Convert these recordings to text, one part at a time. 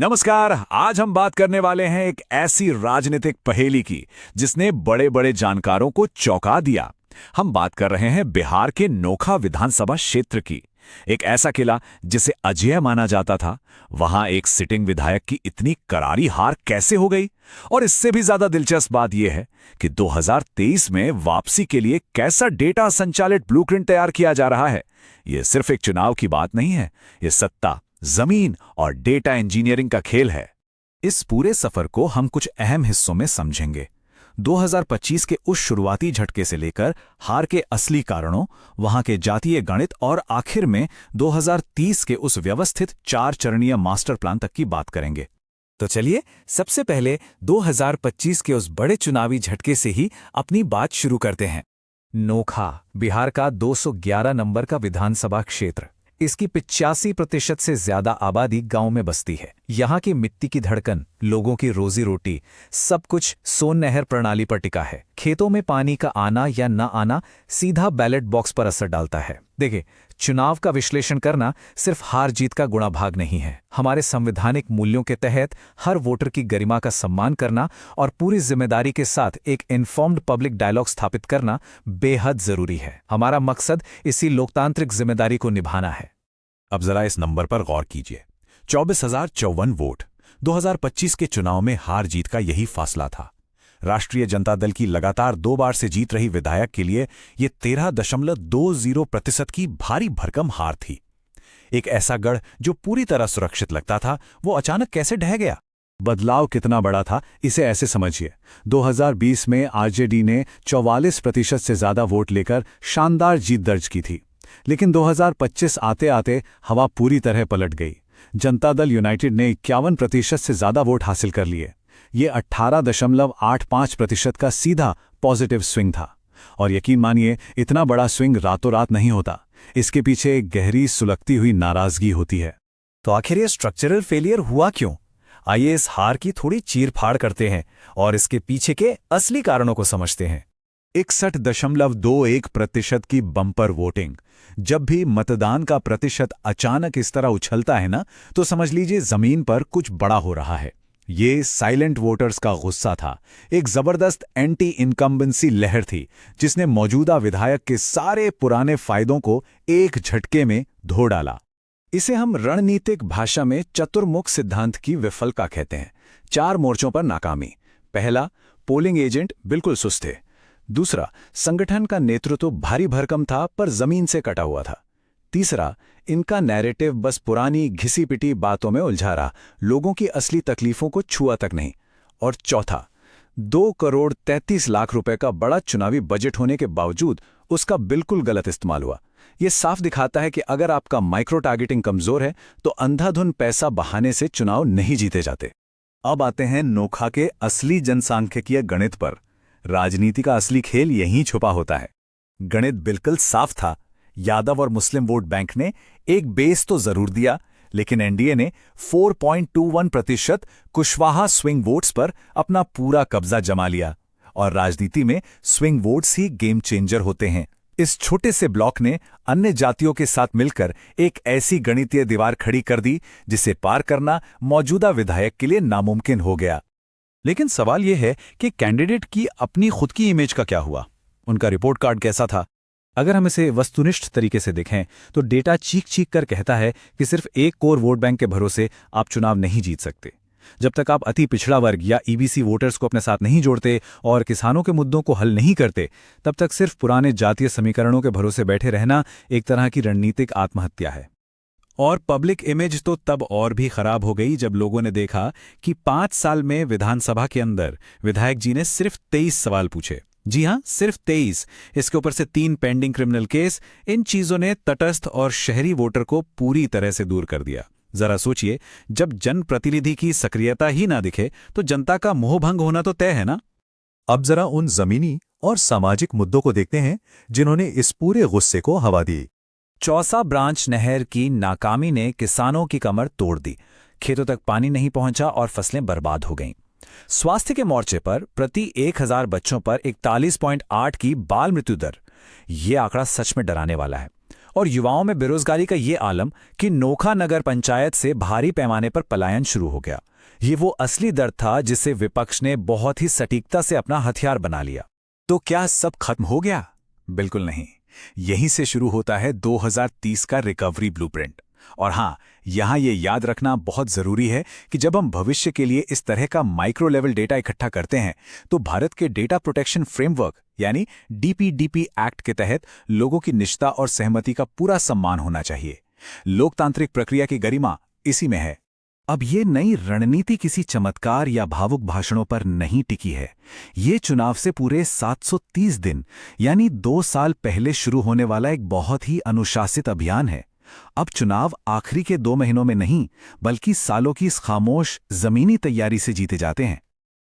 नमस्कार। आज हम बात करने वाले हैं एक ऐसी राजनीतिक पहेली की जिसने बड़े बड़े जानकारों को चौंका दिया। हम बात कर रहे हैं बिहार के नोखा विधानसभा क्षेत्र की। एक ऐसा किला जिसे अजेय माना जाता था, वहां एक सिटिंग विधायक की इतनी करारी हार कैसे हो गई। और इससे भी ज्यादा दिलचस्प बात यह है कि 2023 में वापसी के लिए कैसा डेटा संचालित ब्लूप्रिंट तैयार किया जा रहा है। यह सिर्फ एक चुनाव की बात नहीं है, यह सत्ता, जमीन और डेटा इंजीनियरिंग का खेल है। इस पूरे सफर को हम कुछ अहम हिस्सों में समझेंगे। 2025 के उस शुरुआती झटके से लेकर हार के असली कारणों, वहां के जातीय गणित और आखिर में 2030 के उस व्यवस्थित 4 चरणीय मास्टर प्लान तक की बात करेंगे। तो चलिए सबसे पहले 2025 के उस बड़े चुनावी झटके से ही अपनी बात शुरू करते हैं। नोखा बिहार का 211 नंबर का विधानसभा क्षेत्र। इसकी 85% से ज्यादा आबादी गांव में बसती है। यहाँ की मिट्टी की धड़कन, लोगों की रोजी रोटी, सब कुछ सोन नहर प्रणाली पर टिका है। खेतों में पानी का आना या न आना सीधा बैलेट बॉक्स पर असर डालता है। देखिए, चुनाव का विश्लेषण करना सिर्फ हार जीत का गुणाभाग नहीं है। हमारे संवैधानिक मूल्यों के तहत हर वोटर की गरिमा का सम्मान करना और पूरी जिम्मेदारी के साथ एक इन्फॉर्म्ड पब्लिक डायलॉग स्थापित करना बेहद जरूरी है। हमारा मकसद इसी लोकतांत्रिक जिम्मेदारी को निभाना है। अब जरा इस नंबर पर गौर कीजिए। 24,054 वोट। 2025 के चुनाव में हार जीत का यही फासला था। राष्ट्रीय जनता दल की लगातार 2 बार से जीत रही विधायक के लिए ये 13.20% की भारी भरकम हार थी। एक ऐसा गढ़ जो पूरी तरह सुरक्षित लगता था, वो अचानक कैसे ढह गया। बदलाव कितना बड़ा था, इसे ऐसे समझिए। 2020 में आरजेडी ने 44% से ज्यादा वोट लेकर शानदार जीत दर्ज की थी। लेकिन 2025 आते आते हवा पूरी तरह पलट गई। जनता दल यूनाइटेड ने 51% से ज्यादा वोट हासिल कर लिए। ये 18.85% का सीधा पॉजिटिव स्विंग था। और यकीन मानिए, इतना बड़ा स्विंग रातों रात नहीं होता। इसके पीछे एक गहरी सुलगती हुई नाराजगी होती है। तो आखिर ये स्ट्रक्चरल फेलियर हुआ क्यों? आइए इस हार की थोड़ी चीरफाड़ करते हैं और इसके पीछे के असली कारणों को समझते हैं। 61.21% की बम्पर वोटिंग। जब भी मतदान का प्रतिशत अचानक इस तरह उछलता है ना, तो समझ लीजिए जमीन पर कुछ बड़ा हो रहा है। ये साइलेंट वोटर्स का गुस्सा था। एक जबरदस्त एंटी इनकम्बेंसी लहर थी जिसने मौजूदा विधायक के सारे पुराने फायदों को एक झटके में धो डाला। इसे हम रणनीतिक भाषा में चतुर्मुख सिद्धांत की विफलता कहते हैं। 4 मोर्चों पर नाकामी। पहला, पोलिंग एजेंट बिल्कुल सुस्त थे। दूसरा, संगठन का नेतृत्व भारी भरकम था पर जमीन से कटा हुआ था। तीसरा, इनका नैरेटिव बस पुरानी घिसी पिटी बातों में उलझा रहा, लोगों की असली तकलीफों को छुआ तक नहीं। और चौथा, 2,33,00,000 रुपए का बड़ा चुनावी बजट होने के बावजूद उसका बिल्कुल गलत इस्तेमाल हुआ। यह साफ दिखाता है कि अगर आपका माइक्रो टारगेटिंग कमजोर है तो अंधाधुन पैसा बहाने से चुनाव नहीं जीते जाते। अब आते हैं नोखा के असली जनसांख्यिकीय गणित पर। राजनीति का असली खेल यहीं छुपा होता है। गणित बिल्कुल साफ था। यादव और मुस्लिम वोट बैंक ने एक बेस तो जरूर दिया, लेकिन एनडीए ने 4.21% कुशवाहा स्विंग वोट्स पर अपना पूरा कब्जा जमा लिया। और राजनीति में स्विंग वोट्स ही गेम चेंजर होते हैं। इस छोटे से ब्लॉक ने अन्य जातियों के साथ मिलकर एक ऐसी गणितीय दीवार खड़ी कर दी जिसे पार करना मौजूदा विधायक के लिए नामुमकिन हो गया। लेकिन सवाल यह है कि कैंडिडेट की अपनी खुद की इमेज का क्या हुआ? उनका रिपोर्ट कार्ड कैसा था? अगर हम इसे वस्तुनिष्ठ तरीके से देखें तो डेटा चीख चीख कर कहता है कि सिर्फ एक कोर वोट बैंक के भरोसे आप चुनाव नहीं जीत सकते। जब तक आप अति पिछड़ा वर्ग या ईबीसी वोटर्स को अपने साथ नहीं जोड़ते और किसानों के मुद्दों को हल नहीं करते, तब तक सिर्फ पुराने जातीय समीकरणों के भरोसे बैठे रहना एक तरह की रणनीतिक आत्महत्या है। और पब्लिक इमेज तो तब और भी खराब हो गई जब लोगों ने देखा कि 5 साल में विधानसभा के अंदर विधायक जी ने सिर्फ 23 सवाल पूछे। जी हां, सिर्फ 23। इसके ऊपर से 3 पेंडिंग क्रिमिनल केस। इन चीजों ने तटस्थ और शहरी वोटर को पूरी तरह से दूर कर दिया। जरा सोचिए, जब जनप्रतिनिधि की सक्रियता ही ना दिखे तो जनता का मोहभंग होना तो तय है ना। अब जरा उन जमीनी और सामाजिक मुद्दों को देखते हैं जिन्होंने इस पूरे गुस्से को हवा दी। चौसा ब्रांच नहर की नाकामी ने किसानों की कमर तोड़ दी। खेतों तक पानी नहीं पहुंचा और फसलें बर्बाद हो गईं। स्वास्थ्य के मोर्चे पर प्रति 1,000 बच्चों पर 41.8 की बाल मृत्यु दर। ये आंकड़ा सच में डराने वाला है। और युवाओं में बेरोजगारी का ये आलम कि नोखा नगर पंचायत से भारी पैमाने पर पलायन शुरू हो गया। ये वो असली दर्द था जिसे विपक्ष ने बहुत ही सटीकता से अपना हथियार बना लिया। तो क्या सब खत्म हो गया? बिल्कुल नहीं। यहीं से शुरू होता है 2030 का रिकवरी ब्लूप्रिंट। और हां, यहां ये याद रखना बहुत जरूरी है कि जब हम भविष्य के लिए इस तरह का माइक्रो लेवल डेटा इकट्ठा करते हैं तो भारत के डेटा प्रोटेक्शन फ्रेमवर्क यानी डीपीडीपी एक्ट के तहत लोगों की निजता और सहमति का पूरा सम्मान होना चाहिए। लोकतांत्रिक प्रक्रिया की गरिमा इसी में है। अब ये नई रणनीति किसी चमत्कार या भावुक भाषणों पर नहीं टिकी है। ये चुनाव से पूरे 730 दिन यानी 2 साल पहले शुरू होने वाला एक बहुत ही अनुशासित अभियान है। अब चुनाव आखिरी के 2 महीनों में नहीं, बल्कि सालों की इस खामोश जमीनी तैयारी से जीते जाते हैं।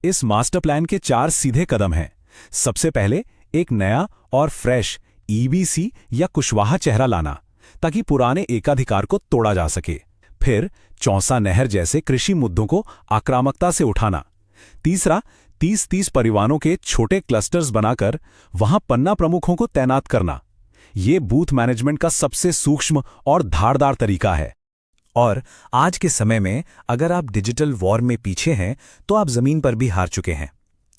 इस मास्टर प्लान के 4 सीधे कदम हैं। सबसे पहले एक नया और फ्रेश ईबीसी या कुशवाहा चेहरा लाना, ताकि पुराने एकाधिकार को तोड़ा जा सके। फिर चौसा नहर जैसे कृषि मुद्दों को आक्रामकता से उठाना। तीसरा, 30-30 परिवारों के छोटे क्लस्टर्स बनाकर वहां पन्ना प्रमुखों को तैनात करना। ये बूथ मैनेजमेंट का सबसे सूक्ष्म और धारदार तरीका है। और आज के समय में अगर आप डिजिटल वॉर में पीछे हैं तो आप जमीन पर भी हार चुके हैं।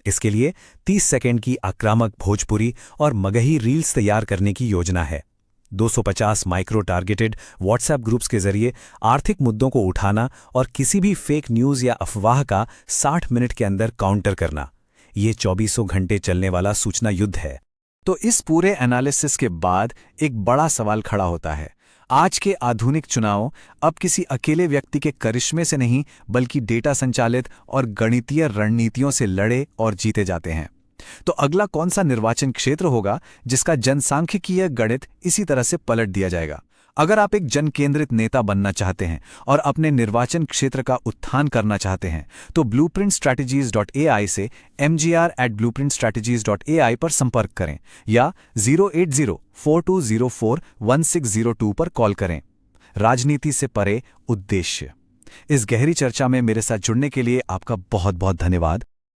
इसके लिए 30 सेकंड की आक्रामक भोजपुरी और मगही रील्स तैयार करने की योजना है। 250 माइक्रो टारगेटेड व्हाट्सएप ग्रुप्स के जरिए आर्थिक मुद्दों को उठाना और किसी भी फेक न्यूज़ या अफवाह का 60 मिनट के अंदर काउंटर करना। ये 24 घंटे चलने वाला सूचना युद्ध है। तो इस पूरे एनालिसिस के बाद एक बड़ा सवाल खड़ा होता है। आज के आधुनिक चुनाव अब किसी अकेले व्यक्ति के करिश्मे से नहीं, बल्कि डेटा संचालित और गणितीय रणनीतियों से लड़े और जीते जाते हैं। तो अगला कौन सा निर्वाचन क्षेत्र होगा जिसका जनसांख्यिकीय गणित इसी तरह से पलट दिया जाएगा? अगर आप एक जन केंद्रित नेता बनना चाहते हैं और अपने निर्वाचन क्षेत्र का उत्थान करना चाहते हैं तो blueprintstrategies.ai से mgr@blueprintstrategies.ai पर संपर्क करें या 08042041602 पर कॉल करें। राजनीति से परे उद्देश्य। इस गहरी चर्चा में मेरे साथ जुड़ने के लिए आपका बहुत बहुत धन्यवाद।